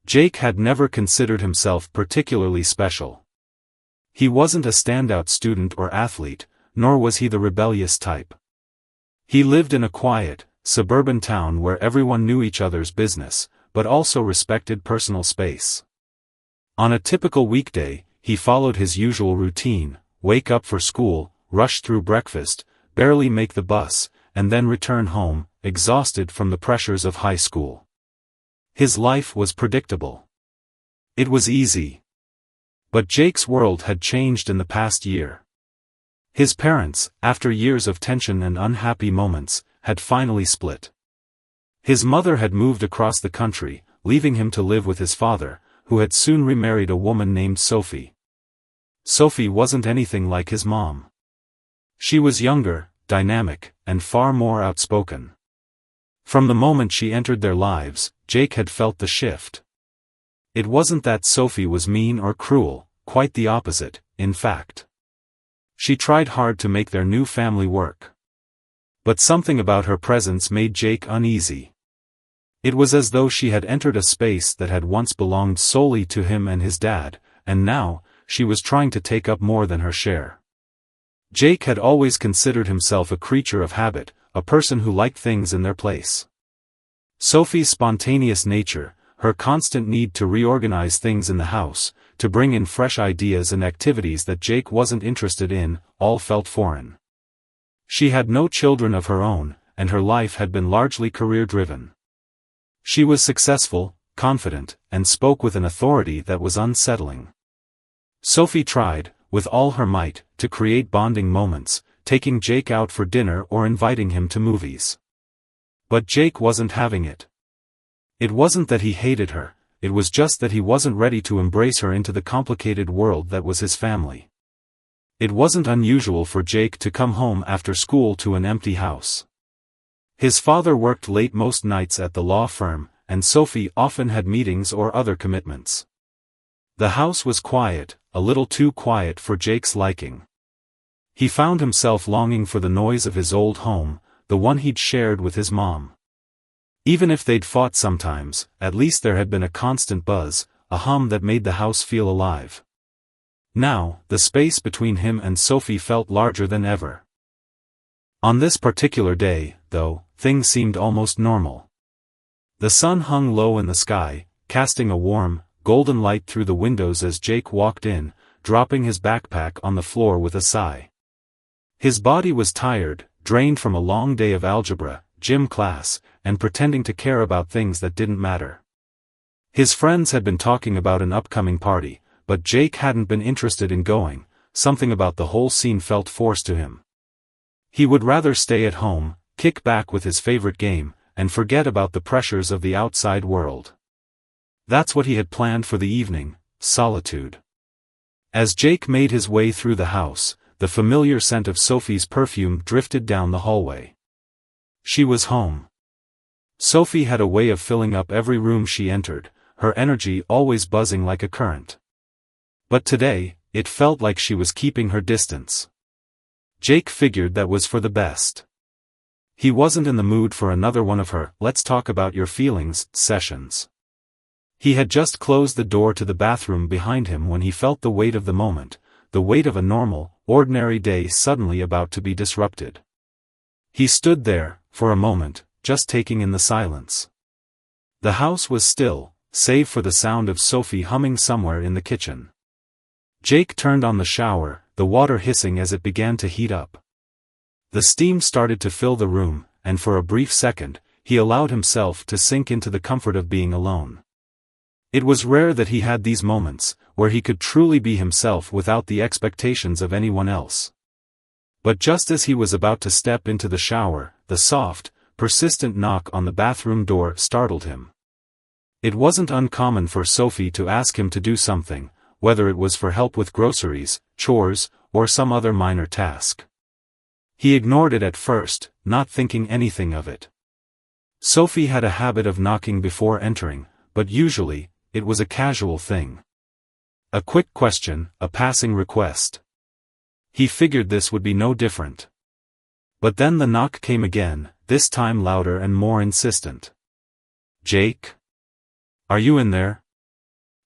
Jake had never considered himself particularly special. He wasn't a standout student or athlete, nor was he the rebellious type. He lived in a quiet, suburban town where everyone knew each other's business, but also respected personal space. On a typical weekday, he followed his usual routine: wake up for school, rush through breakfast, barely make the bus, and then return home, exhausted from the pressures of high school. His life was predictable. It was easy. But Jake's world had changed in the past year. His parents, after years of tension and unhappy moments, had finally split. His mother had moved across the country, leaving him to live with his father, who had soon remarried a woman named Sophie. Sophie wasn't anything like his mom. She was younger, dynamic, and far more outspoken. From the moment she entered their lives, Jake had felt the shift. It wasn't that Sophie was mean or cruel, quite the opposite, in fact. She tried hard to make their new family work. But something about her presence made Jake uneasy. It was as though she had entered a space that had once belonged solely to him and his dad, and now, she was trying to take up more than her share. Jake had always considered himself a creature of habit, a person who liked things in their place. Sophie's spontaneous nature, her constant need to reorganize things in the house, to bring in fresh ideas and activities that Jake wasn't interested in, all felt foreign. She had no children of her own, and her life had been largely career-driven. She was successful, confident, and spoke with an authority that was unsettling. Sophie tried, with all her might, to create bonding moments, taking Jake out for dinner or inviting him to movies. But Jake wasn't having it. It wasn't that he hated her, it was just that he wasn't ready to embrace her into the complicated world that was his family. It wasn't unusual for Jake to come home after school to an empty house. His father worked late most nights at the law firm, and Sophie often had meetings or other commitments. The house was quiet, a little too quiet for Jake's liking. He found himself longing for the noise of his old home, the one he'd shared with his mom. Even if they'd fought sometimes, at least there had been a constant buzz, a hum that made the house feel alive. Now, the space between him and Sophie felt larger than ever. On this particular day, though, things seemed almost normal. The sun hung low in the sky, casting a warm, golden light through the windows as Jake walked in, dropping his backpack on the floor with a sigh. His body was tired, drained from a long day of algebra, gym class, and pretending to care about things that didn't matter. His friends had been talking about an upcoming party, but Jake hadn't been interested in going. Something about the whole scene felt forced to him. He would rather stay at home, kick back with his favorite game, and forget about the pressures of the outside world. That's what he had planned for the evening: solitude. As Jake made his way through the house, the familiar scent of Sophie's perfume drifted down the hallway. She was home. Sophie had a way of filling up every room she entered, her energy always buzzing like a current. But today, it felt like she was keeping her distance. Jake figured that was for the best. He wasn't in the mood for another one of her "let's talk about your feelings" sessions. He had just closed the door to the bathroom behind him when he felt the weight of the moment, the weight of a normal, ordinary day suddenly about to be disrupted. He stood there, for a moment, just taking in the silence. The house was still, save for the sound of Sophie humming somewhere in the kitchen. Jake turned on the shower, the water hissing as it began to heat up. The steam started to fill the room, and for a brief second, he allowed himself to sink into the comfort of being alone. It was rare that he had these moments, where he could truly be himself without the expectations of anyone else. But just as he was about to step into the shower, the soft, persistent knock on the bathroom door startled him. It wasn't uncommon for Sophie to ask him to do something, whether it was for help with groceries, chores, or some other minor task. He ignored it at first, not thinking anything of it. Sophie had a habit of knocking before entering, but usually, it was a casual thing. A quick question, a passing request. He figured this would be no different. But then the knock came again, this time louder and more insistent. "Jake? Are you in there?"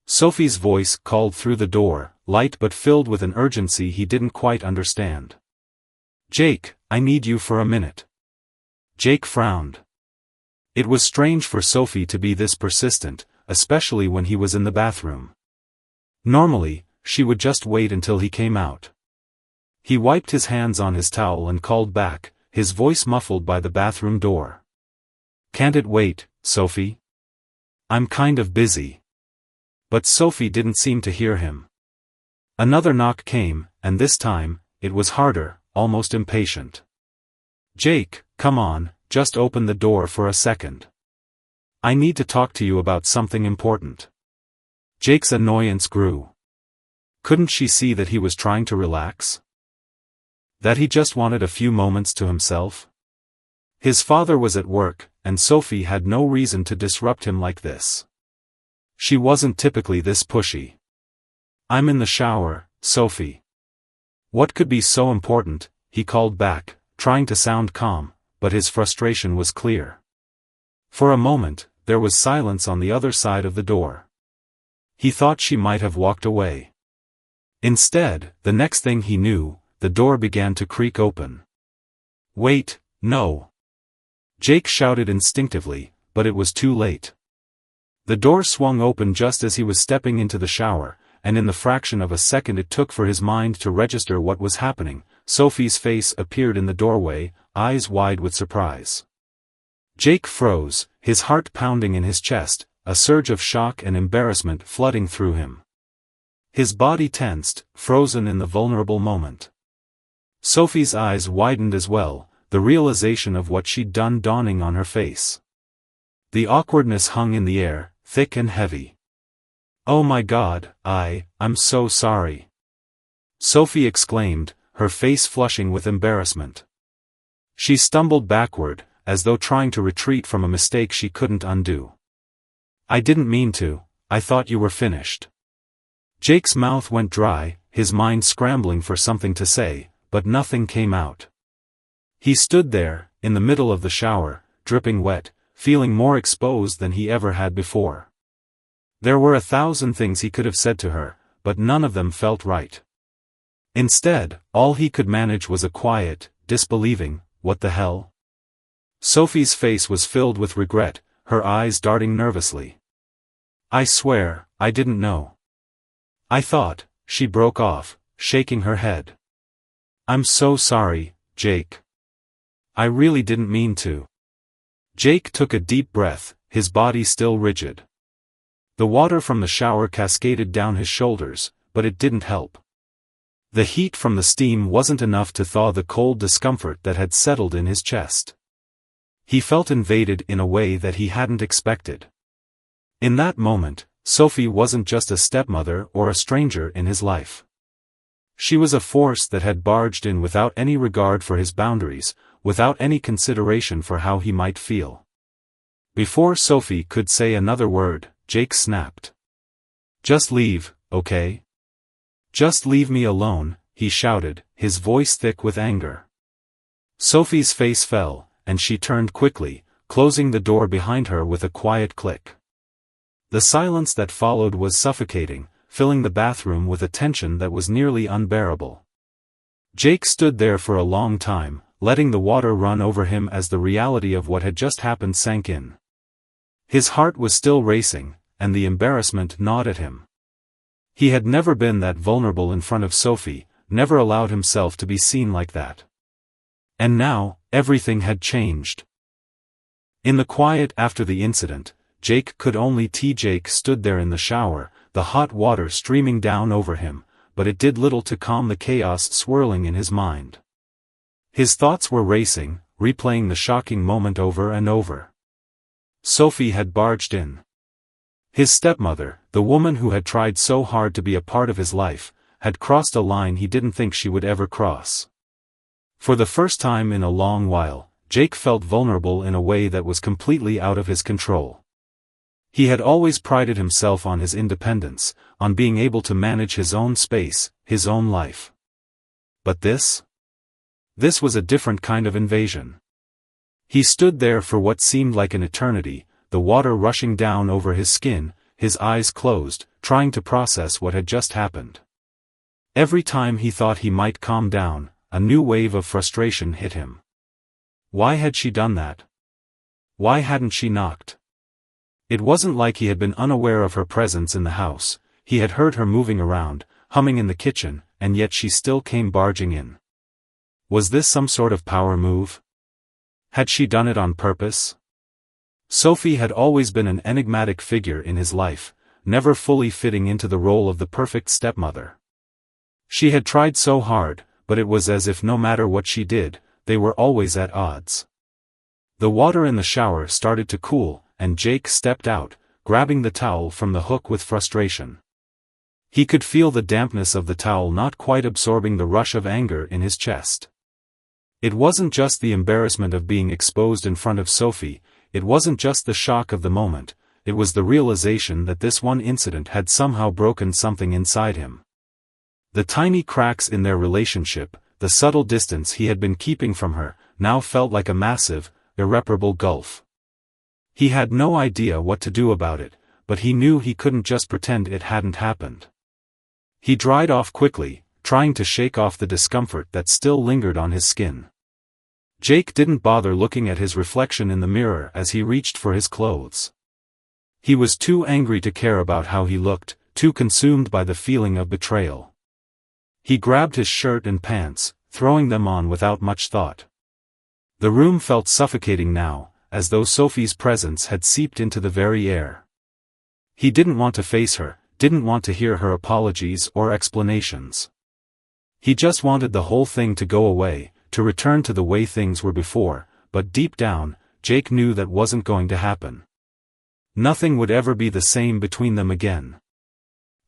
Sophie's voice called through the door, light but filled with an urgency he didn't quite understand. "Jake, I need you for a minute." Jake frowned. It was strange for Sophie to be this persistent, especially when he was in the bathroom. Normally, she would just wait until he came out. He wiped his hands on his towel and called back, his voice muffled by the bathroom door. "Can't it wait, Sophie? I'm kind of busy." But Sophie didn't seem to hear him. Another knock came, and this time, it was harder, almost impatient. "Jake, come on, just open the door for a second. I need to talk to you about something important." Jake's annoyance grew. Couldn't she see that he was trying to relax? That he just wanted a few moments to himself? His father was at work, and Sophie had no reason to disrupt him like this. She wasn't typically this pushy. "I'm in the shower, Sophie." "What could be so important?" he called back, trying to sound calm, but his frustration was clear. For a moment, there was silence on the other side of the door. He thought she might have walked away. Instead, the next thing he knew, the door began to creak open. "Wait, no!" Jake shouted instinctively, but it was too late. The door swung open just as he was stepping into the shower, and in the fraction of a second it took for his mind to register what was happening, Sophie's face appeared in the doorway, eyes wide with surprise. Jake froze, his heart pounding in his chest, a surge of shock and embarrassment flooding through him. His body tensed, frozen in the vulnerable moment. Sophie's eyes widened as well, the realization of what she'd done dawning on her face. The awkwardness hung in the air, thick and heavy. "Oh my God, I'm so sorry," Sophie exclaimed, her face flushing with embarrassment. She stumbled backward, as though trying to retreat from a mistake she couldn't undo. "I didn't mean to, I thought you were finished." Jake's mouth went dry, his mind scrambling for something to say, but nothing came out. He stood there, in the middle of the shower, dripping wet, feeling more exposed than he ever had before. There were 1,000 things he could have said to her, but none of them felt right. Instead, all he could manage was a quiet, disbelieving, "What the hell?" Sophie's face was filled with regret, her eyes darting nervously. "I swear, I didn't know. I thought," she broke off, shaking her head. "I'm so sorry, Jake. I really didn't mean to." Jake took a deep breath, his body still rigid. The water from the shower cascaded down his shoulders, but it didn't help. The heat from the steam wasn't enough to thaw the cold discomfort that had settled in his chest. He felt invaded in a way that he hadn't expected. In that moment, Sophie wasn't just a stepmother or a stranger in his life. She was a force that had barged in without any regard for his boundaries, without any consideration for how he might feel. Before Sophie could say another word, Jake snapped. "Just leave, okay? Just leave me alone," he shouted, his voice thick with anger. Sophie's face fell, and she turned quickly, closing the door behind her with a quiet click. The silence that followed was suffocating, filling the bathroom with a tension that was nearly unbearable. Jake stood there for a long time, letting the water run over him as the reality of what had just happened sank in. His heart was still racing, and the embarrassment gnawed at him. He had never been that vulnerable in front of Sophie, never allowed himself to be seen like that. And now, everything had changed. In the quiet after the incident, Jake stood there in the shower, the hot water streaming down over him, but it did little to calm the chaos swirling in his mind. His thoughts were racing, replaying the shocking moment over and over. Sophie had barged in. His stepmother, the woman who had tried so hard to be a part of his life, had crossed a line he didn't think she would ever cross. For the first time in a long while, Jake felt vulnerable in a way that was completely out of his control. He had always prided himself on his independence, on being able to manage his own space, his own life. But this? This was a different kind of invasion. He stood there for what seemed like an eternity, the water rushing down over his skin, his eyes closed, trying to process what had just happened. Every time he thought he might calm down, a new wave of frustration hit him. Why had she done that? Why hadn't she knocked? It wasn't like he had been unaware of her presence in the house. He had heard her moving around, humming in the kitchen, and yet she still came barging in. Was this some sort of power move? Had she done it on purpose? Sophie had always been an enigmatic figure in his life, never fully fitting into the role of the perfect stepmother. She had tried so hard, but it was as if no matter what she did, they were always at odds. The water in the shower started to cool, and Jake stepped out, grabbing the towel from the hook with frustration. He could feel the dampness of the towel not quite absorbing the rush of anger in his chest. It wasn't just the embarrassment of being exposed in front of Sophie, it wasn't just the shock of the moment, it was the realization that this one incident had somehow broken something inside him. The tiny cracks in their relationship, the subtle distance he had been keeping from her, now felt like a massive, irreparable gulf. He had no idea what to do about it, but he knew he couldn't just pretend it hadn't happened. He dried off quickly, trying to shake off the discomfort that still lingered on his skin. Jake didn't bother looking at his reflection in the mirror as he reached for his clothes. He was too angry to care about how he looked, too consumed by the feeling of betrayal. He grabbed his shirt and pants, throwing them on without much thought. The room felt suffocating now, as though Sophie's presence had seeped into the very air. He didn't want to face her, didn't want to hear her apologies or explanations. He just wanted the whole thing to go away, to return to the way things were before, but deep down, Jake knew that wasn't going to happen. Nothing would ever be the same between them again.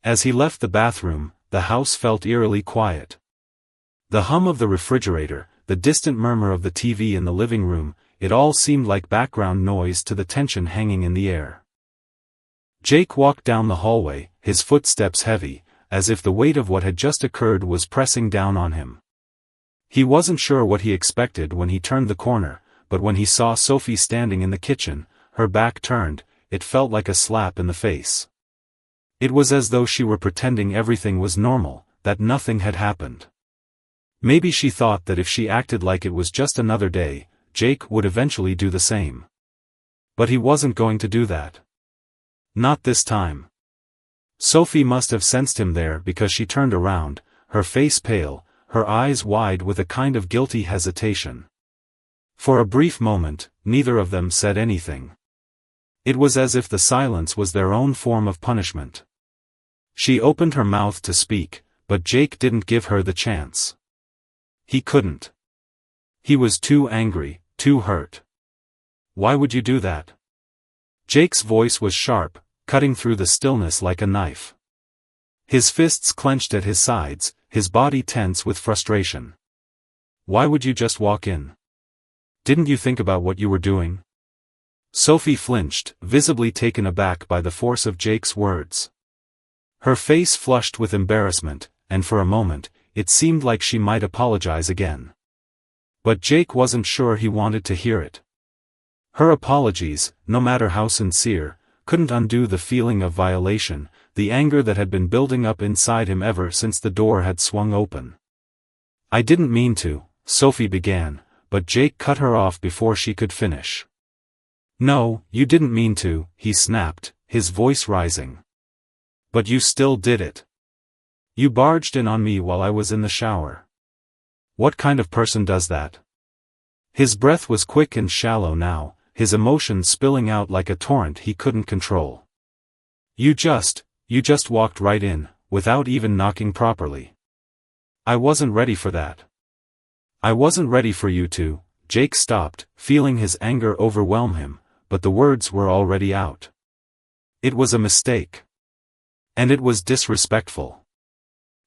As he left the bathroom, the house felt eerily quiet. The hum of the refrigerator, the distant murmur of the TV in the living room, it all seemed like background noise to the tension hanging in the air. Jake walked down the hallway, his footsteps heavy, as if the weight of what had just occurred was pressing down on him. He wasn't sure what he expected when he turned the corner, but when he saw Sophie standing in the kitchen, her back turned, it felt like a slap in the face. It was as though she were pretending everything was normal, that nothing had happened. Maybe she thought that if she acted like it was just another day, Jake would eventually do the same. But he wasn't going to do that. Not this time. Sophie must have sensed him there because she turned around, her face pale, her eyes wide with a kind of guilty hesitation. For a brief moment, neither of them said anything. It was as if the silence was their own form of punishment. She opened her mouth to speak, but Jake didn't give her the chance. He couldn't. He was too angry, too hurt. Why would you do that? Jake's voice was sharp, cutting through the stillness like a knife. His fists clenched at his sides, his body tense with frustration. Why would you just walk in? Didn't you think about what you were doing? Sophie flinched, visibly taken aback by the force of Jake's words. Her face flushed with embarrassment, and for a moment, it seemed like she might apologize again. But Jake wasn't sure he wanted to hear it. Her apologies, no matter how sincere, couldn't undo the feeling of violation, the anger that had been building up inside him ever since the door had swung open. I didn't mean to, Sophie began, but Jake cut her off before she could finish. No, you didn't mean to, he snapped, his voice rising. But you still did it. You barged in on me while I was in the shower. What kind of person does that? His breath was quick and shallow now, his emotions spilling out like a torrent he couldn't control. You just walked right in, without even knocking properly. I wasn't ready for that. I wasn't ready for you to. Jake stopped, feeling his anger overwhelm him, but the words were already out. It was a mistake. And it was disrespectful.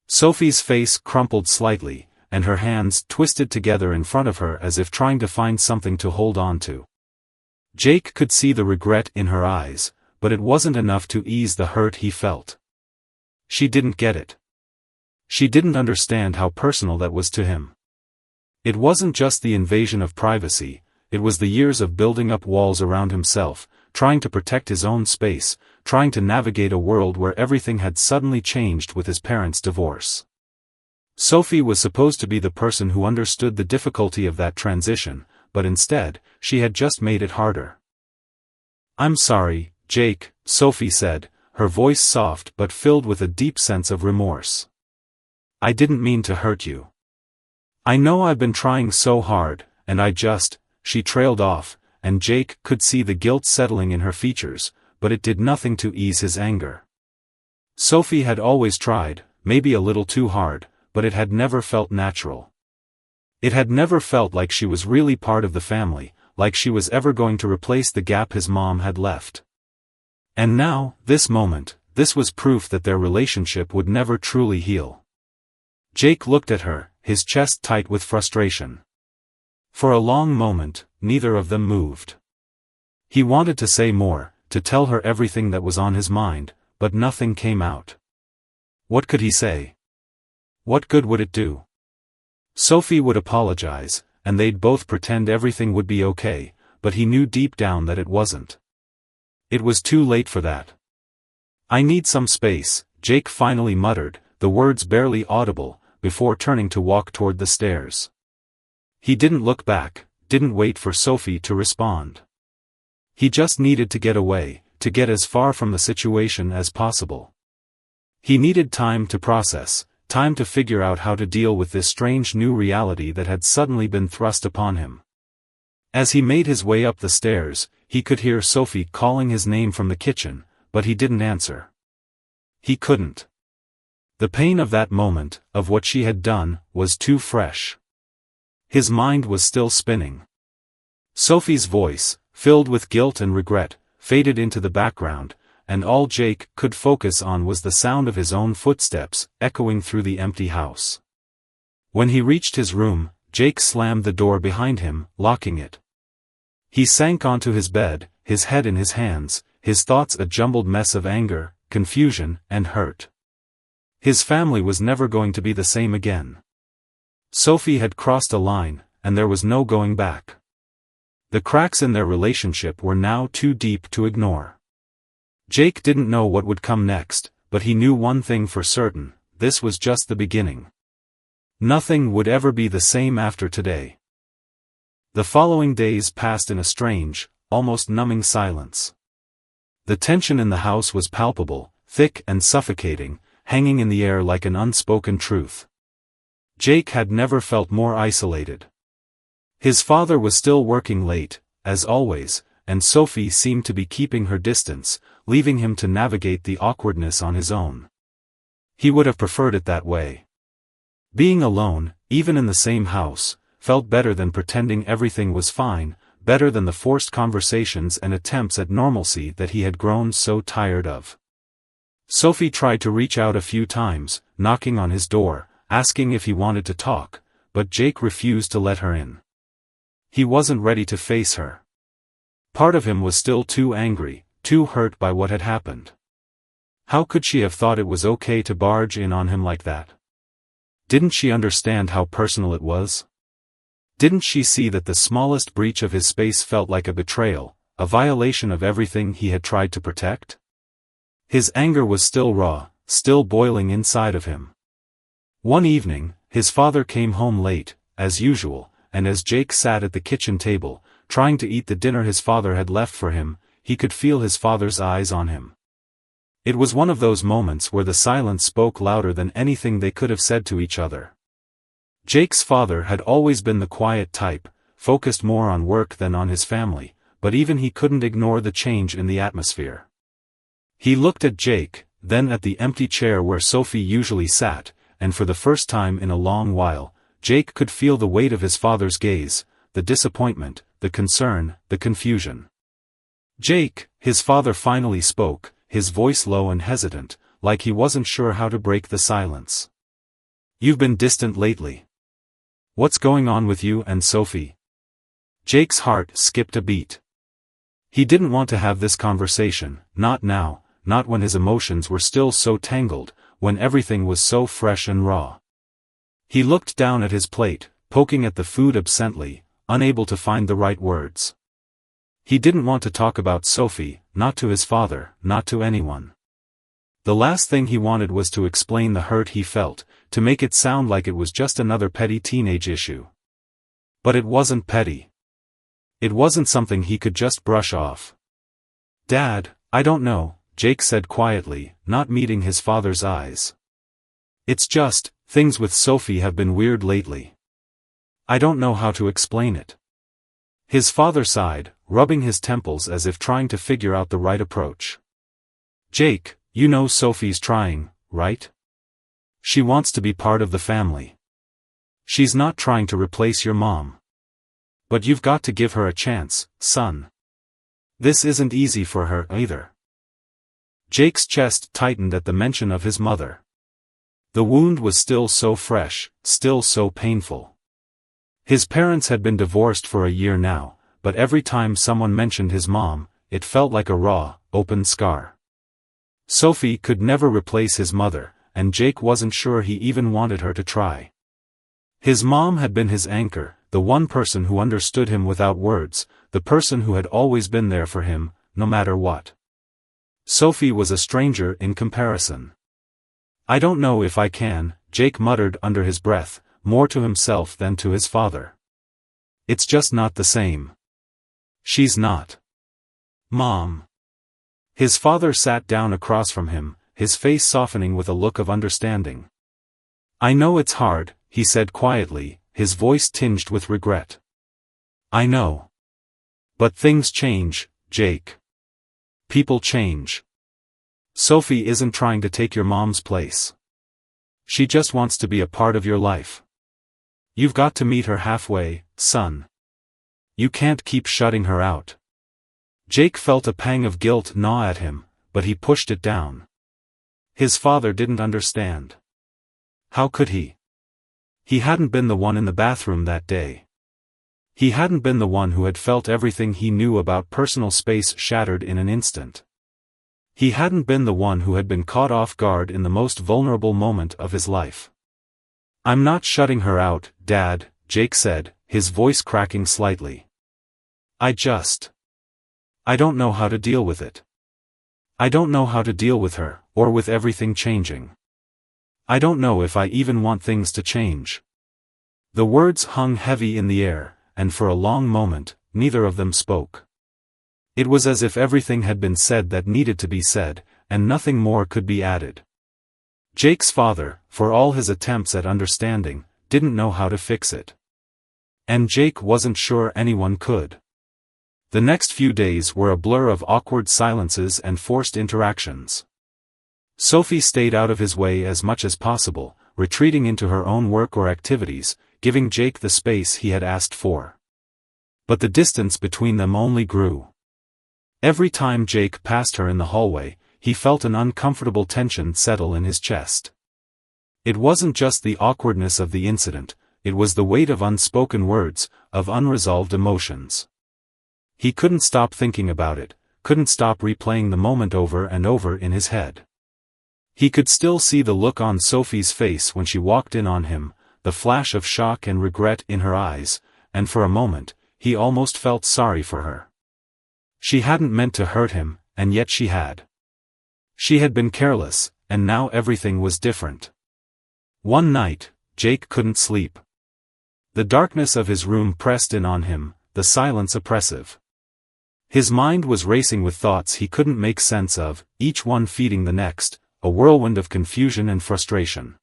Sophie's face crumpled slightly, and her hands twisted together in front of her as if trying to find something to hold on to. Jake could see the regret in her eyes, but it wasn't enough to ease the hurt he felt. She didn't get it. She didn't understand how personal that was to him. It wasn't just the invasion of privacy, it was the years of building up walls around himself, trying to protect his own space, trying to navigate a world where everything had suddenly changed with his parents' divorce. Sophie was supposed to be the person who understood the difficulty of that transition, but instead, she had just made it harder. "I'm sorry, Jake," Sophie said, her voice soft but filled with a deep sense of remorse. "I didn't mean to hurt you. I know I've been trying so hard, and she trailed off, and Jake could see the guilt settling in her features, but it did nothing to ease his anger. Sophie had always tried, maybe a little too hard, but it had never felt natural. It had never felt like she was really part of the family, like she was ever going to replace the gap his mom had left. And now, this moment, this was proof that their relationship would never truly heal. Jake looked at her, his chest tight with frustration. For a long moment, neither of them moved. He wanted to say more, to tell her everything that was on his mind, but nothing came out. What could he say? What good would it do? Sophie would apologize, and they'd both pretend everything would be okay, but he knew deep down that it wasn't. It was too late for that. "I need some space," Jake finally muttered, the words barely audible, before turning to walk toward the stairs. He didn't look back, didn't wait for Sophie to respond. He just needed to get away, to get as far from the situation as possible. He needed time to process, time to figure out how to deal with this strange new reality that had suddenly been thrust upon him. As he made his way up the stairs, he could hear Sophie calling his name from the kitchen, but he didn't answer. He couldn't. The pain of that moment, of what she had done, was too fresh. His mind was still spinning. Sophie's voice, filled with guilt and regret, faded into the background, and all Jake could focus on was the sound of his own footsteps, echoing through the empty house. When he reached his room, Jake slammed the door behind him, locking it. He sank onto his bed, his head in his hands, his thoughts a jumbled mess of anger, confusion, and hurt. His family was never going to be the same again. Sophie had crossed a line, and there was no going back. The cracks in their relationship were now too deep to ignore. Jake didn't know what would come next, but he knew one thing for certain: this was just the beginning. Nothing would ever be the same after today. The following days passed in a strange, almost numbing silence. The tension in the house was palpable, thick and suffocating, hanging in the air like an unspoken truth. Jake had never felt more isolated. His father was still working late, as always, and Sophie seemed to be keeping her distance, leaving him to navigate the awkwardness on his own. He would have preferred it that way. Being alone, even in the same house, felt better than pretending everything was fine, better than the forced conversations and attempts at normalcy that he had grown so tired of. Sophie tried to reach out a few times, knocking on his door, asking if he wanted to talk, but Jake refused to let her in. He wasn't ready to face her. Part of him was still too angry, too hurt by what had happened. How could she have thought it was okay to barge in on him like that? Didn't she understand how personal it was? Didn't she see that the smallest breach of his space felt like a betrayal, a violation of everything he had tried to protect? His anger was still raw, still boiling inside of him. One evening, his father came home late, as usual, and as Jake sat at the kitchen table, trying to eat the dinner his father had left for him, he could feel his father's eyes on him. It was one of those moments where the silence spoke louder than anything they could have said to each other. Jake's father had always been the quiet type, focused more on work than on his family, but even he couldn't ignore the change in the atmosphere. He looked at Jake, then at the empty chair where Sophie usually sat, and for the first time in a long while, Jake could feel the weight of his father's gaze, the disappointment, the concern, the confusion. "Jake," his father finally spoke, his voice low and hesitant, like he wasn't sure how to break the silence. "You've been distant lately. What's going on with you and Sophie?" Jake's heart skipped a beat. He didn't want to have this conversation, not now, not when his emotions were still so tangled, when everything was so fresh and raw. He looked down at his plate, poking at the food absently, unable to find the right words. He didn't want to talk about Sophie, not to his father, not to anyone. The last thing he wanted was to explain the hurt he felt, to make it sound like it was just another petty teenage issue. But it wasn't petty. It wasn't something he could just brush off. "Dad, I don't know," Jake said quietly, not meeting his father's eyes. "It's just, things with Sophie have been weird lately. I don't know how to explain it." His father sighed, rubbing his temples as if trying to figure out the right approach. "Jake, you know Sophie's trying, right? She wants to be part of the family. She's not trying to replace your mom. But you've got to give her a chance, son. This isn't easy for her either." Jake's chest tightened at the mention of his mother. The wound was still so fresh, still so painful. His parents had been divorced for a year now, but every time someone mentioned his mom, it felt like a raw, open scar. Sophie could never replace his mother, and Jake wasn't sure he even wanted her to try. His mom had been his anchor, the one person who understood him without words, the person who had always been there for him, no matter what. Sophie was a stranger in comparison. "I don't know if I can," Jake muttered under his breath, more to himself than to his father. "It's just not the same. She's not. Mom." His father sat down across from him, his face softening with a look of understanding. "I know it's hard," he said quietly, his voice tinged with regret. "I know. But things change, Jake. People change. Sophie isn't trying to take your mom's place. She just wants to be a part of your life. You've got to meet her halfway, son. You can't keep shutting her out." Jake felt a pang of guilt gnaw at him, but he pushed it down. His father didn't understand. How could he? He hadn't been the one in the bathroom that day. He hadn't been the one who had felt everything he knew about personal space shattered in an instant. He hadn't been the one who had been caught off guard in the most vulnerable moment of his life. "I'm not shutting her out, Dad," Jake said, his voice cracking slightly. I don't know how to deal with it. I don't know how to deal with her, or with everything changing. I don't know if I even want things to change." The words hung heavy in the air, and for a long moment, neither of them spoke. It was as if everything had been said that needed to be said, and nothing more could be added. Jake's father, for all his attempts at understanding, didn't know how to fix it. And Jake wasn't sure anyone could. The next few days were a blur of awkward silences and forced interactions. Sophie stayed out of his way as much as possible, retreating into her own work or activities, giving Jake the space he had asked for. But the distance between them only grew. Every time Jake passed her in the hallway, he felt an uncomfortable tension settle in his chest. It wasn't just the awkwardness of the incident, it was the weight of unspoken words, of unresolved emotions. He couldn't stop thinking about it, couldn't stop replaying the moment over and over in his head. He could still see the look on Sophie's face when she walked in on him, the flash of shock and regret in her eyes, and for a moment, he almost felt sorry for her. She hadn't meant to hurt him, and yet she had. She had been careless, and now everything was different. One night, Jake couldn't sleep. The darkness of his room pressed in on him, the silence oppressive. His mind was racing with thoughts he couldn't make sense of, each one feeding the next, a whirlwind of confusion and frustration.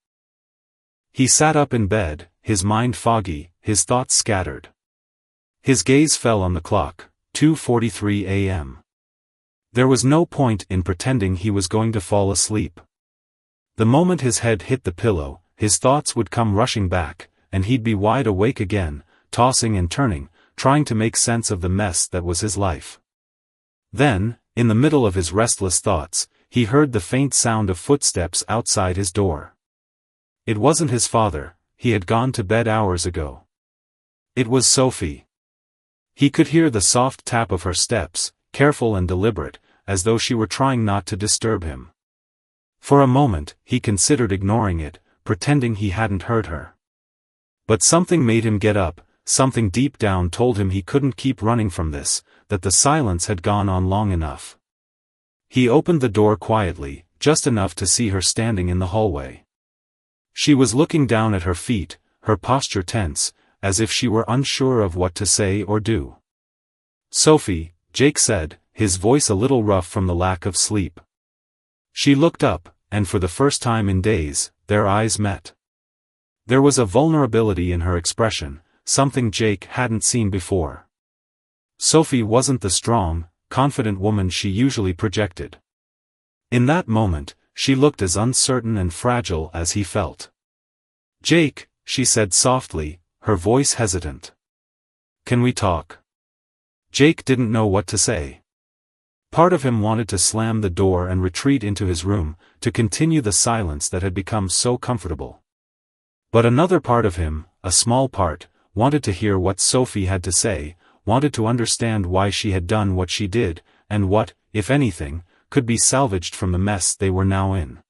He sat up in bed, his mind foggy, his thoughts scattered. His gaze fell on the clock, 2:43 a.m. There was no point in pretending he was going to fall asleep. The moment his head hit the pillow, his thoughts would come rushing back, and he'd be wide awake again, tossing and turning, trying to make sense of the mess that was his life. Then, in the middle of his restless thoughts, he heard the faint sound of footsteps outside his door. It wasn't his father, he had gone to bed hours ago. It was Sophie. He could hear the soft tap of her steps, careful and deliberate, as though she were trying not to disturb him. For a moment, he considered ignoring it, pretending he hadn't heard her. But something made him get up, something deep down told him he couldn't keep running from this, that the silence had gone on long enough. He opened the door quietly, just enough to see her standing in the hallway. She was looking down at her feet, her posture tense, as if she were unsure of what to say or do. "Sophie," Jake said, his voice a little rough from the lack of sleep. She looked up, and for the first time in days, their eyes met. There was a vulnerability in her expression, something Jake hadn't seen before. Sophie wasn't the strong, confident woman she usually projected. In that moment, she looked as uncertain and fragile as he felt. "Jake," she said softly, her voice hesitant. "Can we talk?" Jake didn't know what to say. Part of him wanted to slam the door and retreat into his room, to continue the silence that had become so comfortable. But another part of him, a small part, wanted to hear what Sophie had to say, wanted to understand why she had done what she did, and what, if anything, could be salvaged from the mess they were now in.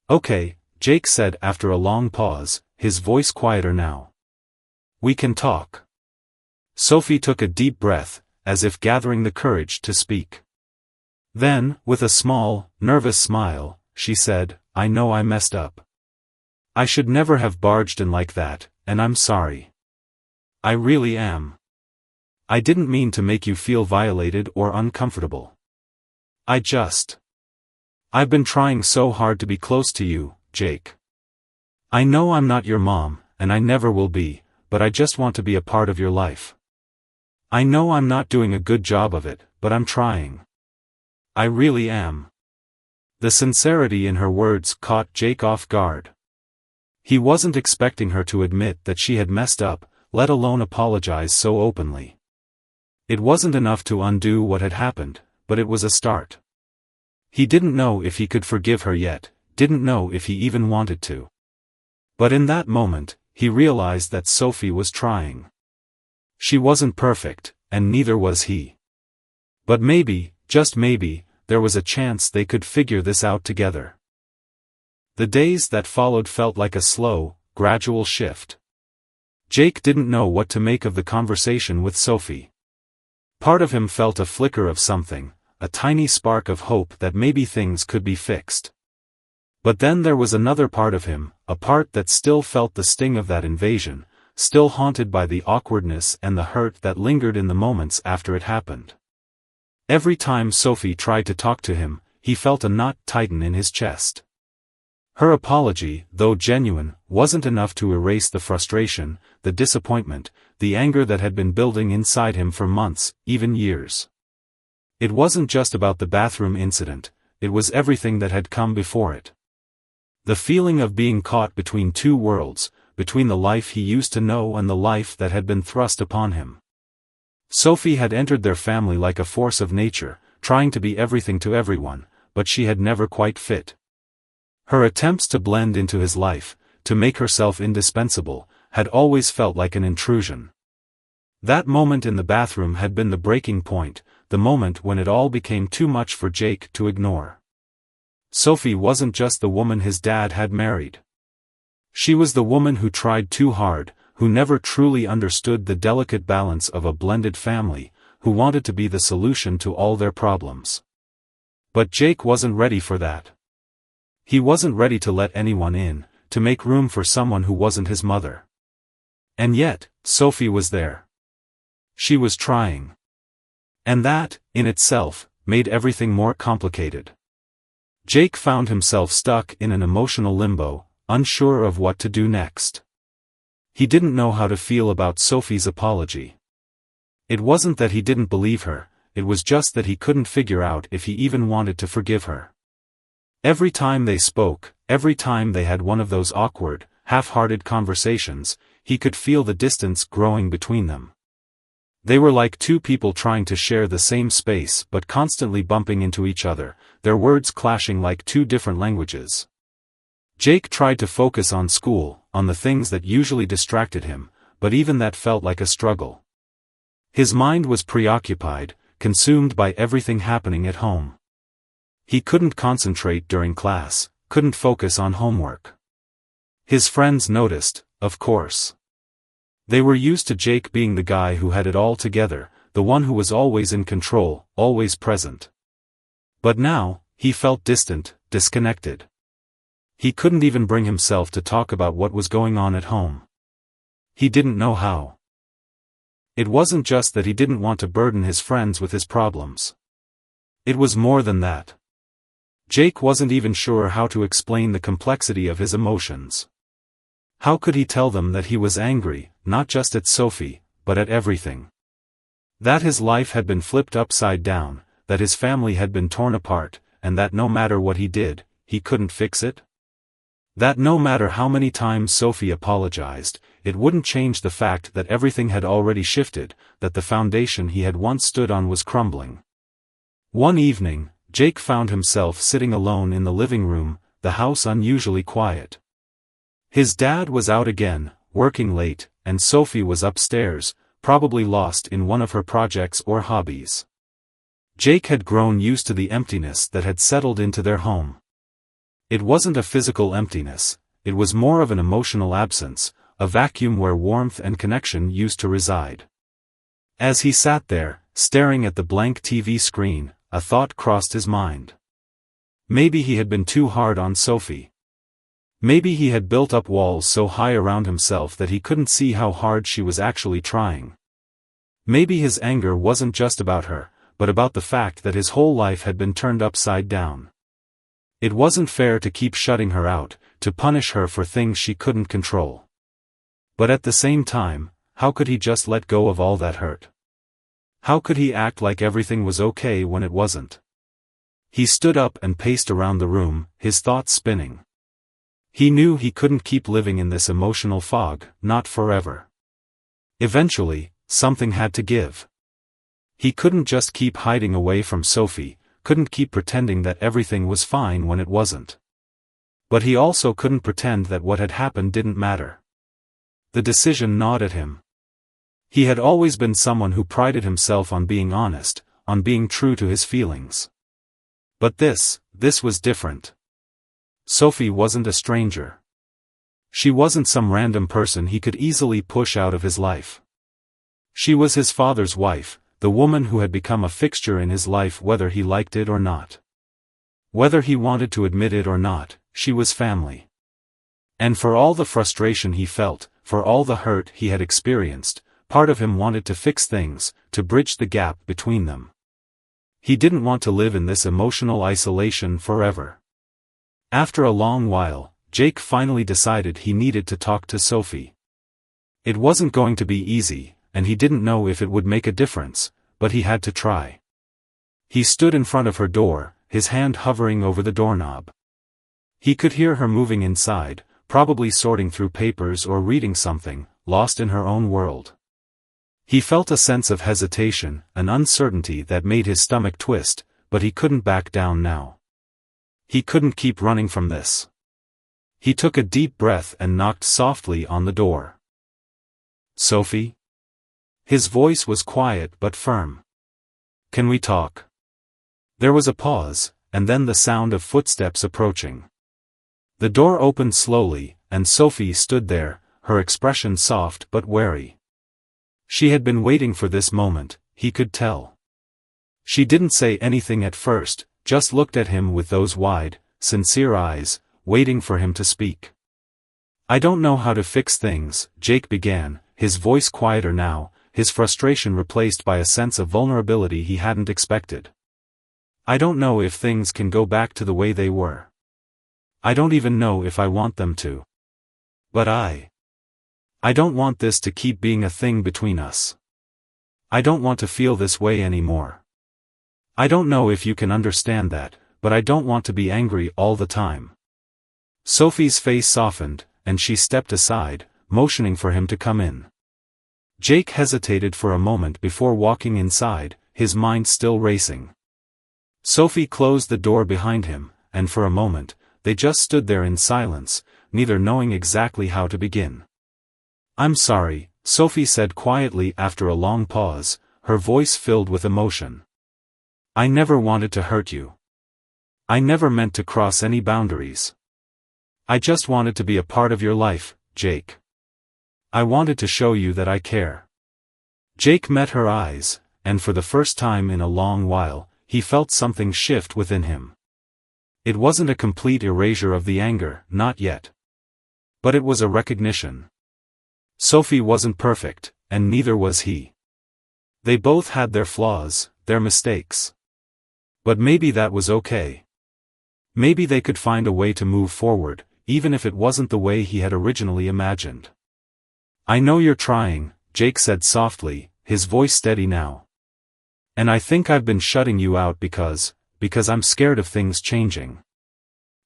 "Okay," Jake said after a long pause, his voice quieter now. "We can talk." Sophie took a deep breath, as if gathering the courage to speak. Then, with a small, nervous smile, she said, "I know I messed up. I should never have barged in like that, and I'm sorry. I really am. I didn't mean to make you feel violated or uncomfortable. I've been trying so hard to be close to you, Jake. I know I'm not your mom, and I never will be, but I just want to be a part of your life. I know I'm not doing a good job of it, but I'm trying. I really am." The sincerity in her words caught Jake off guard. He wasn't expecting her to admit that she had messed up, let alone apologize so openly. It wasn't enough to undo what had happened, but it was a start. He didn't know if he could forgive her yet, didn't know if he even wanted to. But in that moment, he realized that Sophie was trying. She wasn't perfect, and neither was he. But maybe, just maybe, there was a chance they could figure this out together. The days that followed felt like a slow, gradual shift. Jake didn't know what to make of the conversation with Sophie. Part of him felt a flicker of something, a tiny spark of hope that maybe things could be fixed. But then there was another part of him, a part that still felt the sting of that invasion, still haunted by the awkwardness and the hurt that lingered in the moments after it happened. Every time Sophie tried to talk to him, he felt a knot tighten in his chest. Her apology, though genuine, wasn't enough to erase the frustration, the disappointment, the anger that had been building inside him for months, even years. It wasn't just about the bathroom incident, it was everything that had come before it. The feeling of being caught between two worlds, between the life he used to know and the life that had been thrust upon him. Sophie had entered their family like a force of nature, trying to be everything to everyone, but she had never quite fit. Her attempts to blend into his life, to make herself indispensable, had always felt like an intrusion. That moment in the bathroom had been the breaking point, the moment when it all became too much for Jake to ignore. Sophie wasn't just the woman his dad had married. She was the woman who tried too hard, who never truly understood the delicate balance of a blended family, who wanted to be the solution to all their problems. But Jake wasn't ready for that. He wasn't ready to let anyone in, to make room for someone who wasn't his mother. And yet, Sophie was there. She was trying. And that, in itself, made everything more complicated. Jake found himself stuck in an emotional limbo, unsure of what to do next. He didn't know how to feel about Sophie's apology. It wasn't that he didn't believe her, it was just that he couldn't figure out if he even wanted to forgive her. Every time they spoke, every time they had one of those awkward, half-hearted conversations, he could feel the distance growing between them. They were like two people trying to share the same space but constantly bumping into each other, their words clashing like two different languages. Jake tried to focus on school, on the things that usually distracted him, but even that felt like a struggle. His mind was preoccupied, consumed by everything happening at home. He couldn't concentrate during class, couldn't focus on homework. His friends noticed, of course. They were used to Jake being the guy who had it all together, the one who was always in control, always present. But now, he felt distant, disconnected. He couldn't even bring himself to talk about what was going on at home. He didn't know how. It wasn't just that he didn't want to burden his friends with his problems. It was more than that. Jake wasn't even sure how to explain the complexity of his emotions. How could he tell them that he was angry, not just at Sophie, but at everything? That his life had been flipped upside down, that his family had been torn apart, and that no matter what he did, he couldn't fix it? That no matter how many times Sophie apologized, it wouldn't change the fact that everything had already shifted, that the foundation he had once stood on was crumbling. One evening, Jake found himself sitting alone in the living room, the house unusually quiet. His dad was out again, working late, and Sophie was upstairs, probably lost in one of her projects or hobbies. Jake had grown used to the emptiness that had settled into their home. It wasn't a physical emptiness, it was more of an emotional absence, a vacuum where warmth and connection used to reside. As he sat there, staring at the blank TV screen, a thought crossed his mind. Maybe he had been too hard on Sophie. Maybe he had built up walls so high around himself that he couldn't see how hard she was actually trying. Maybe his anger wasn't just about her, but about the fact that his whole life had been turned upside down. It wasn't fair to keep shutting her out, to punish her for things she couldn't control. But at the same time, how could he just let go of all that hurt? How could he act like everything was okay when it wasn't? He stood up and paced around the room, his thoughts spinning. He knew he couldn't keep living in this emotional fog, not forever. Eventually, something had to give. He couldn't just keep hiding away from Sophie, couldn't keep pretending that everything was fine when it wasn't. But he also couldn't pretend that what had happened didn't matter. The decision gnawed at him. He had always been someone who prided himself on being honest, on being true to his feelings. But this was different. Sophie wasn't a stranger. She wasn't some random person he could easily push out of his life. She was his father's wife, the woman who had become a fixture in his life whether he liked it or not. Whether he wanted to admit it or not, she was family. And for all the frustration he felt, for all the hurt he had experienced, part of him wanted to fix things, to bridge the gap between them. He didn't want to live in this emotional isolation forever. After a long while, Jake finally decided he needed to talk to Sophie. It wasn't going to be easy, and he didn't know if it would make a difference, but he had to try. He stood in front of her door, his hand hovering over the doorknob. He could hear her moving inside, probably sorting through papers or reading something, lost in her own world. He felt a sense of hesitation, an uncertainty that made his stomach twist, but he couldn't back down now. He couldn't keep running from this. He took a deep breath and knocked softly on the door. "Sophie?" His voice was quiet but firm. "Can we talk?" There was a pause, and then the sound of footsteps approaching. The door opened slowly, and Sophie stood there, her expression soft but wary. She had been waiting for this moment, he could tell. She didn't say anything at first, just looked at him with those wide, sincere eyes, waiting for him to speak. "I don't know how to fix things," Jake began, his voice quieter now, his frustration replaced by a sense of vulnerability he hadn't expected. "I don't know if things can go back to the way they were. I don't even know if I want them to. But I don't want this to keep being a thing between us. I don't want to feel this way anymore. I don't know if you can understand that, but I don't want to be angry all the time." Sophie's face softened, and she stepped aside, motioning for him to come in. Jake hesitated for a moment before walking inside, his mind still racing. Sophie closed the door behind him, and for a moment, they just stood there in silence, neither knowing exactly how to begin. "I'm sorry," Sophie said quietly after a long pause, her voice filled with emotion. "I never wanted to hurt you. I never meant to cross any boundaries. I just wanted to be a part of your life, Jake. I wanted to show you that I care." Jake met her eyes, and for the first time in a long while, he felt something shift within him. It wasn't a complete erasure of the anger, not yet. But it was a recognition. Sophie wasn't perfect, and neither was he. They both had their flaws, their mistakes. But maybe that was okay. Maybe they could find a way to move forward, even if it wasn't the way he had originally imagined. "I know you're trying," Jake said softly, his voice steady now. "And I think I've been shutting you out because I'm scared of things changing.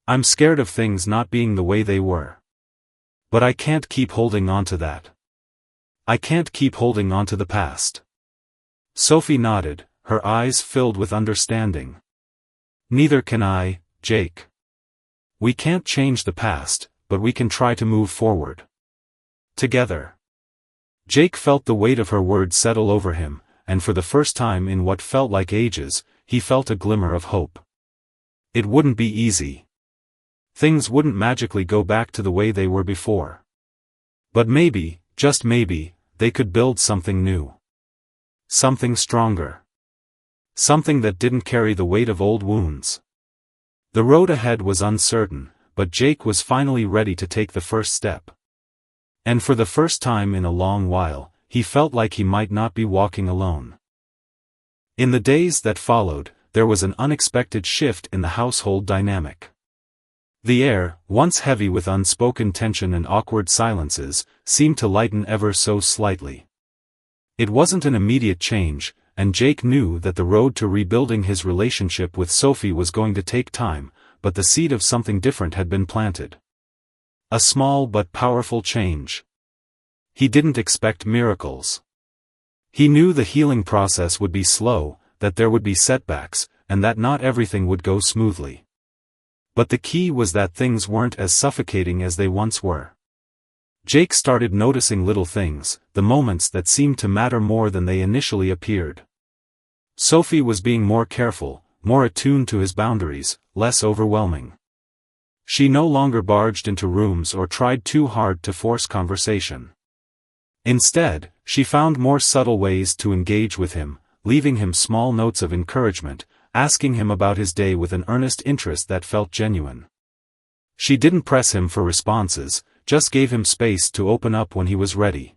I'm scared of things not being the way they were. But I can't keep holding on to that. I can't keep holding on to the past." Sophie nodded, her eyes filled with understanding. "Neither can I, Jake. We can't change the past, but we can try to move forward. Together." Jake felt the weight of her words settle over him, and for the first time in what felt like ages, he felt a glimmer of hope. It wouldn't be easy. Things wouldn't magically go back to the way they were before. But maybe, just maybe, they could build something new. Something stronger. Something that didn't carry the weight of old wounds. The road ahead was uncertain, but Jake was finally ready to take the first step. And for the first time in a long while, he felt like he might not be walking alone. In the days that followed, there was an unexpected shift in the household dynamic. The air, once heavy with unspoken tension and awkward silences, seemed to lighten ever so slightly. It wasn't an immediate change, and Jake knew that the road to rebuilding his relationship with Sophie was going to take time, but the seed of something different had been planted. A small but powerful change. He didn't expect miracles. He knew the healing process would be slow, that there would be setbacks, and that not everything would go smoothly. But the key was that things weren't as suffocating as they once were. Jake started noticing little things, the moments that seemed to matter more than they initially appeared. Sophie was being more careful, more attuned to his boundaries, less overwhelming. She no longer barged into rooms or tried too hard to force conversation. Instead, she found more subtle ways to engage with him, leaving him small notes of encouragement, asking him about his day with an earnest interest that felt genuine. She didn't press him for responses, just gave him space to open up when he was ready.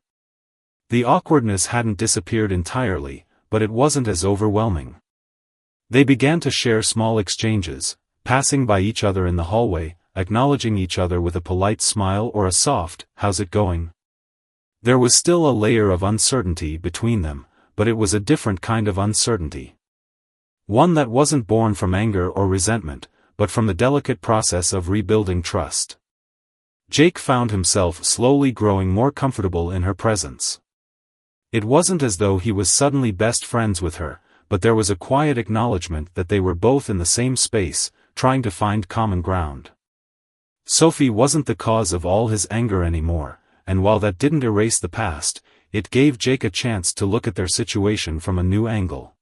The awkwardness hadn't disappeared entirely, but it wasn't as overwhelming. They began to share small exchanges, passing by each other in the hallway, acknowledging each other with a polite smile or a soft, "How's it going?" There was still a layer of uncertainty between them, but it was a different kind of uncertainty. One that wasn't born from anger or resentment, but from the delicate process of rebuilding trust. Jake found himself slowly growing more comfortable in her presence. It wasn't as though he was suddenly best friends with her, but there was a quiet acknowledgement that they were both in the same space, trying to find common ground. Sophie wasn't the cause of all his anger anymore, and while that didn't erase the past, it gave Jake a chance to look at their situation from a new angle.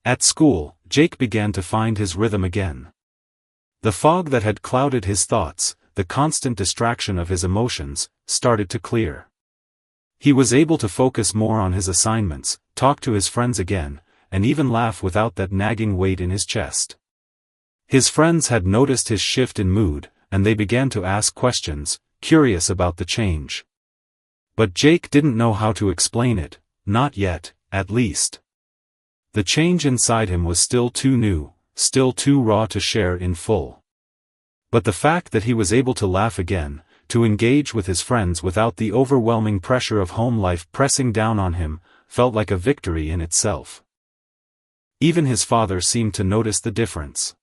At school, Jake began to find his rhythm again. The fog that had clouded his thoughts, the constant distraction of his emotions, started to clear. He was able to focus more on his assignments, talk to his friends again, and even laugh without that nagging weight in his chest. His friends had noticed his shift in mood, and they began to ask questions, curious about the change. But Jake didn't know how to explain it, not yet, at least. The change inside him was still too new, still too raw to share in full. But the fact that he was able to laugh again, to engage with his friends without the overwhelming pressure of home life pressing down on him, felt like a victory in itself. Even his father seemed to notice the difference.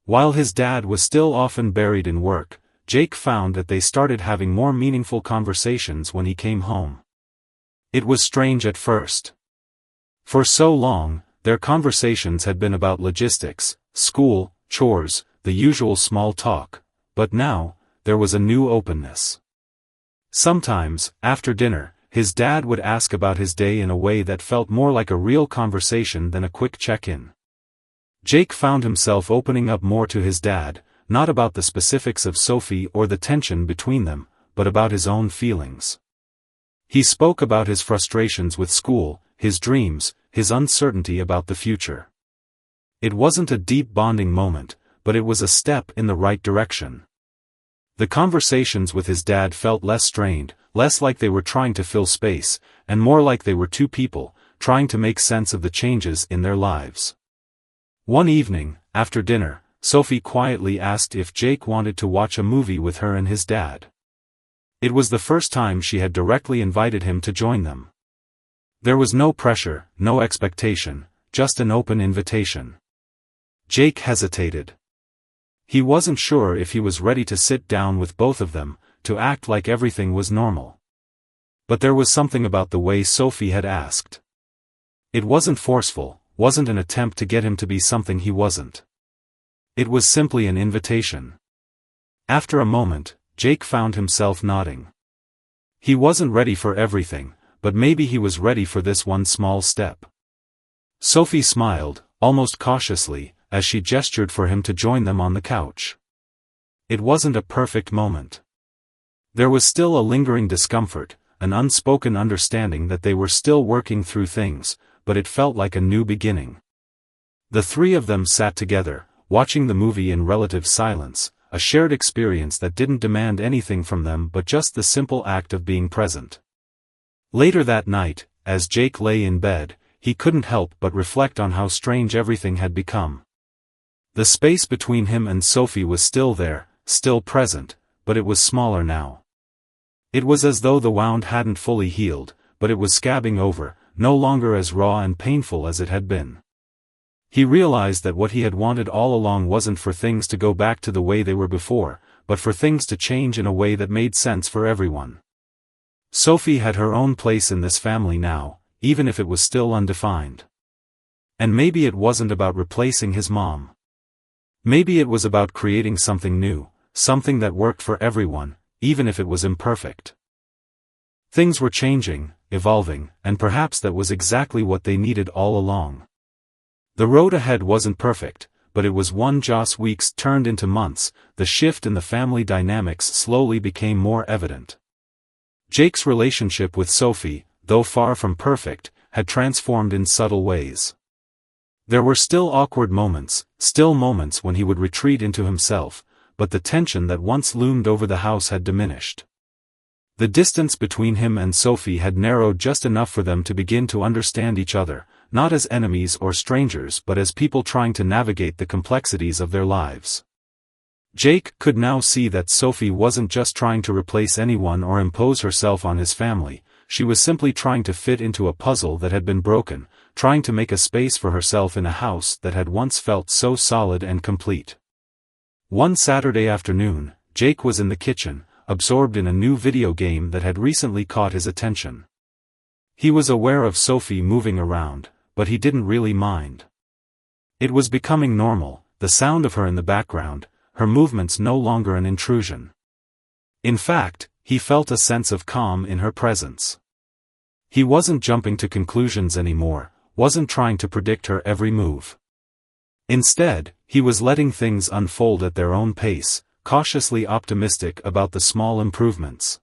While his dad was still often buried in work, Jake found that they started having more meaningful conversations when he came home. It was strange at first. For so long, their conversations had been about logistics, school, chores, the usual small talk, but now, there was a new openness. Sometimes, after dinner, his dad would ask about his day in a way that felt more like a real conversation than a quick check-in. Jake found himself opening up more to his dad, not about the specifics of Sophie or the tension between them, but about his own feelings. He spoke about his frustrations with school, his dreams, his uncertainty about the future. It wasn't a deep bonding moment, but it was a step in the right direction. The conversations with his dad felt less strained, less like they were trying to fill space, and more like they were two people, trying to make sense of the changes in their lives. One evening, after dinner, Sophie quietly asked if Jake wanted to watch a movie with her and his dad. It was the first time she had directly invited him to join them. There was no pressure, no expectation, just an open invitation. Jake hesitated. He wasn't sure if he was ready to sit down with both of them, to act like everything was normal. But there was something about the way Sophie had asked. It wasn't forceful, wasn't an attempt to get him to be something he wasn't. It was simply an invitation. After a moment, Jake found himself nodding. He wasn't ready for everything, but maybe he was ready for this one small step. Sophie smiled, almost cautiously, as she gestured for him to join them on the couch. It wasn't a perfect moment. There was still a lingering discomfort, an unspoken understanding that they were still working through things, but it felt like a new beginning. The three of them sat together, watching the movie in relative silence, a shared experience that didn't demand anything from them but just the simple act of being present. Later that night, as Jake lay in bed, he couldn't help but reflect on how strange everything had become. The space between him and Sophie was still there, still present, but it was smaller now. It was as though the wound hadn't fully healed, but it was scabbing over, no longer as raw and painful as it had been. He realized that what he had wanted all along wasn't for things to go back to the way they were before, but for things to change in a way that made sense for everyone. Sophie had her own place in this family now, even if it was still undefined. And maybe it wasn't about replacing his mom. Maybe it was about creating something new, something that worked for everyone, even if it was imperfect. Things were changing, evolving, and perhaps that was exactly what they needed all along. The road ahead wasn't perfect, but it was one. Just weeks turned into months, the shift in the family dynamics slowly became more evident. Jake's relationship with Sophie, though far from perfect, had transformed in subtle ways. There were still awkward moments, still moments when he would retreat into himself, but the tension that once loomed over the house had diminished. The distance between him and Sophie had narrowed just enough for them to begin to understand each other, not as enemies or strangers but as people trying to navigate the complexities of their lives. Jake could now see that Sophie wasn't just trying to replace anyone or impose herself on his family, she was simply trying to fit into a puzzle that had been broken, trying to make a space for herself in a house that had once felt so solid and complete. One Saturday afternoon, Jake was in the kitchen, absorbed in a new video game that had recently caught his attention. He was aware of Sophie moving around, but he didn't really mind. It was becoming normal, the sound of her in the background, her movements no longer an intrusion. In fact, he felt a sense of calm in her presence. He wasn't jumping to conclusions anymore, wasn't trying to predict her every move. Instead, he was letting things unfold at their own pace, cautiously optimistic about the small improvements.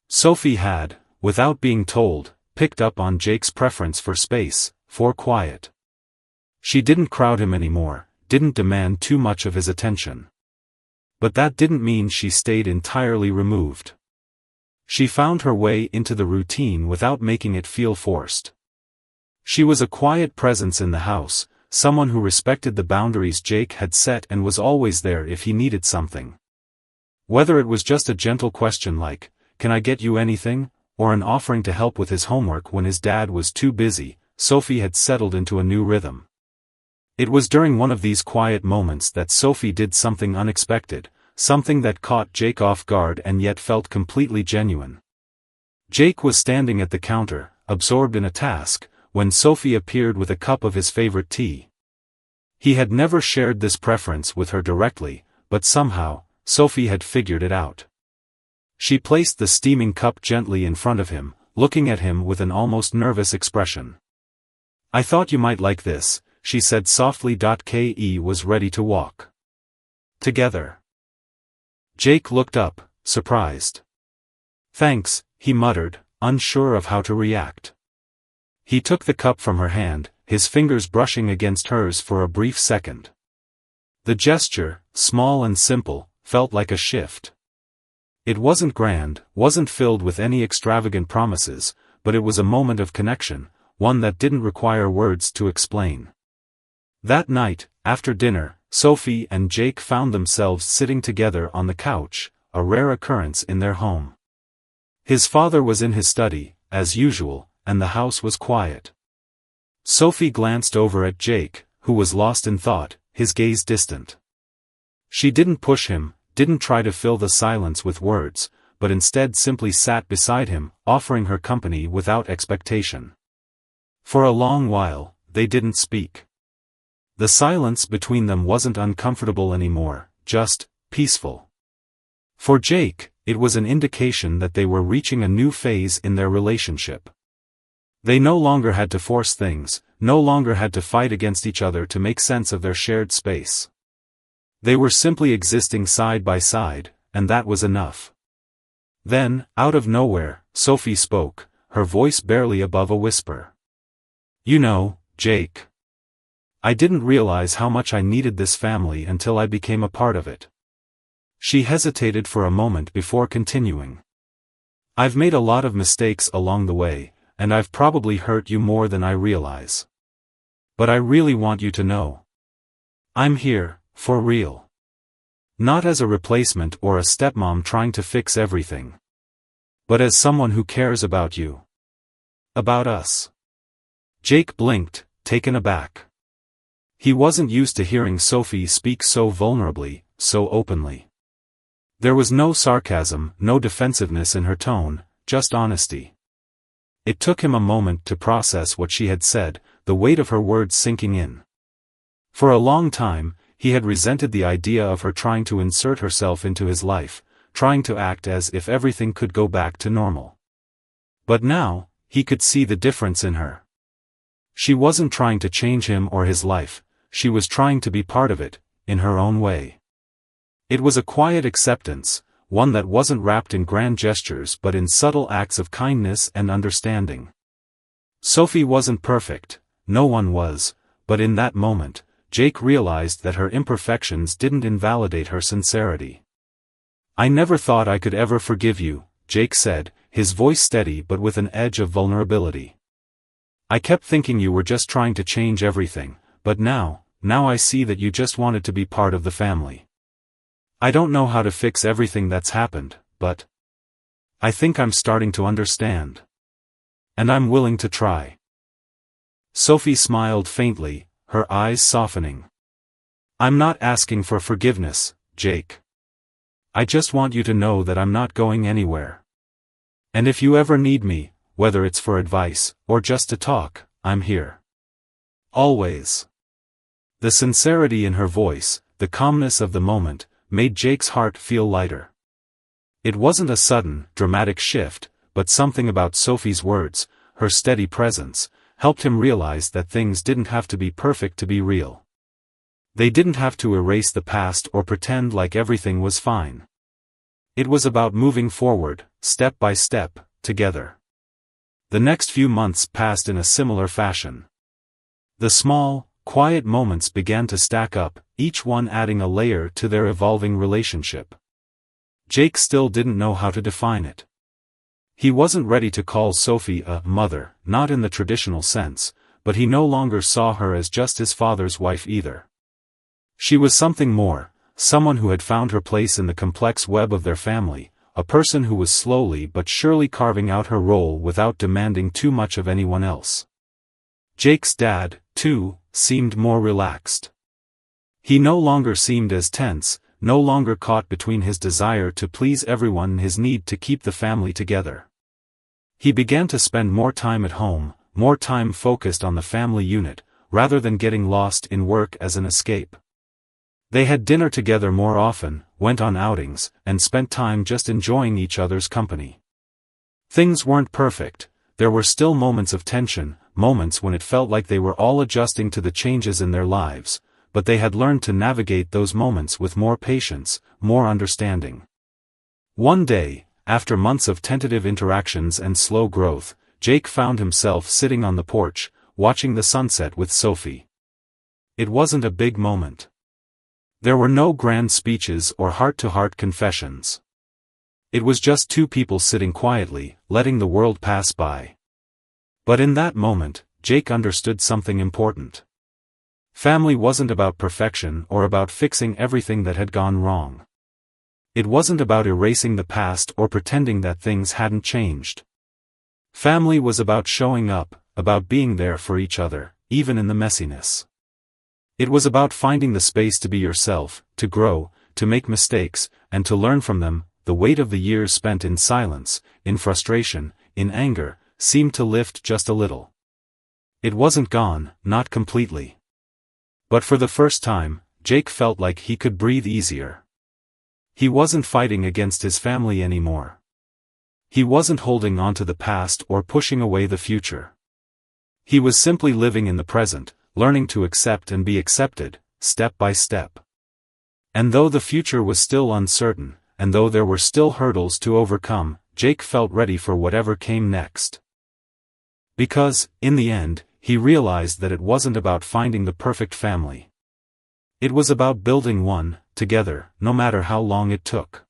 Sophie had, without being told, picked up on Jake's preference for space, for quiet. She didn't crowd him anymore, didn't demand too much of his attention. But that didn't mean she stayed entirely removed. She found her way into the routine without making it feel forced. She was a quiet presence in the house, someone who respected the boundaries Jake had set and was always there if he needed something. Whether it was just a gentle question like, "Can I get you anything?" or an offering to help with his homework when his dad was too busy, Sophie had settled into a new rhythm. It was during one of these quiet moments that Sophie did something unexpected, something that caught Jake off guard and yet felt completely genuine. Jake was standing at the counter, absorbed in a task, when Sophie appeared with a cup of his favorite tea. He had never shared this preference with her directly, but somehow, Sophie had figured it out. She placed the steaming cup gently in front of him, looking at him with an almost nervous expression. "I thought you might like this," she said softly. Ke was ready to walk together. Jake looked up, surprised. "Thanks," he muttered, unsure of how to react. He took the cup from her hand, his fingers brushing against hers for a brief second. The gesture, small and simple, felt like a shift. It wasn't grand, wasn't filled with any extravagant promises, but it was a moment of connection, one that didn't require words to explain. That night, after dinner, Sophie and Jake found themselves sitting together on the couch, a rare occurrence in their home. His father was in his study, as usual, and the house was quiet. Sophie glanced over at Jake, who was lost in thought, his gaze distant. She didn't push him, didn't try to fill the silence with words, but instead simply sat beside him, offering her company without expectation. For a long while, they didn't speak. The silence between them wasn't uncomfortable anymore, just peaceful. For Jake, it was an indication that they were reaching a new phase in their relationship. They no longer had to force things, no longer had to fight against each other to make sense of their shared space. They were simply existing side by side, and that was enough. Then, out of nowhere, Sophie spoke, her voice barely above a whisper. "You know, Jake. I didn't realize how much I needed this family until I became a part of it." She hesitated for a moment before continuing. "I've made a lot of mistakes along the way, and I've probably hurt you more than I realize. But I really want you to know. I'm here, for real. Not as a replacement or a stepmom trying to fix everything. But as someone who cares about you. About us." Jake blinked, taken aback. He wasn't used to hearing Sophie speak so vulnerably, so openly. There was no sarcasm, no defensiveness in her tone, just honesty. It took him a moment to process what she had said, the weight of her words sinking in. For a long time, he had resented the idea of her trying to insert herself into his life, trying to act as if everything could go back to normal. But now, he could see the difference in her. She wasn't trying to change him or his life, she was trying to be part of it, in her own way. It was a quiet acceptance, one that wasn't wrapped in grand gestures but in subtle acts of kindness and understanding. Sophie wasn't perfect, no one was, but in that moment, Jake realized that her imperfections didn't invalidate her sincerity. "I never thought I could ever forgive you," Jake said, his voice steady but with an edge of vulnerability. "I kept thinking you were just trying to change everything, but now I see that you just wanted to be part of the family. I don't know how to fix everything that's happened, but I think I'm starting to understand. And I'm willing to try." Sophie smiled faintly, her eyes softening. "I'm not asking for forgiveness, Jake. I just want you to know that I'm not going anywhere. And if you ever need me, whether it's for advice, or just to talk, I'm here. Always." The sincerity in her voice, the calmness of the moment, made Jake's heart feel lighter. It wasn't a sudden, dramatic shift, but something about Sophie's words, her steady presence, helped him realize that things didn't have to be perfect to be real. They didn't have to erase the past or pretend like everything was fine. It was about moving forward, step by step, together. The next few months passed in a similar fashion. The small, quiet moments began to stack up, each one adding a layer to their evolving relationship. Jake still didn't know how to define it. He wasn't ready to call Sophie a mother, not in the traditional sense, but he no longer saw her as just his father's wife either. She was something more, someone who had found her place in the complex web of their family, a person who was slowly but surely carving out her role without demanding too much of anyone else. Jake's dad, too, seemed more relaxed. He no longer seemed as tense, no longer caught between his desire to please everyone and his need to keep the family together. He began to spend more time at home, more time focused on the family unit, rather than getting lost in work as an escape. They had dinner together more often, went on outings, and spent time just enjoying each other's company. Things weren't perfect, there were still moments of tension, moments when it felt like they were all adjusting to the changes in their lives, but they had learned to navigate those moments with more patience, more understanding. One day, after months of tentative interactions and slow growth, Jake found himself sitting on the porch, watching the sunset with Sophie. It wasn't a big moment. There were no grand speeches or heart-to-heart confessions. It was just two people sitting quietly, letting the world pass by. But in that moment, Jake understood something important. Family wasn't about perfection or about fixing everything that had gone wrong. It wasn't about erasing the past or pretending that things hadn't changed. Family was about showing up, about being there for each other, even in the messiness. It was about finding the space to be yourself, to grow, to make mistakes, and to learn from them. The weight of the years spent in silence, in frustration, in anger, seemed to lift just a little. It wasn't gone, not completely. But for the first time, Jake felt like he could breathe easier. He wasn't fighting against his family anymore. He wasn't holding on to the past or pushing away the future. He was simply living in the present, learning to accept and be accepted, step by step. And though the future was still uncertain, and though there were still hurdles to overcome, Jake felt ready for whatever came next. Because, in the end, he realized that it wasn't about finding the perfect family. It was about building one, together, no matter how long it took.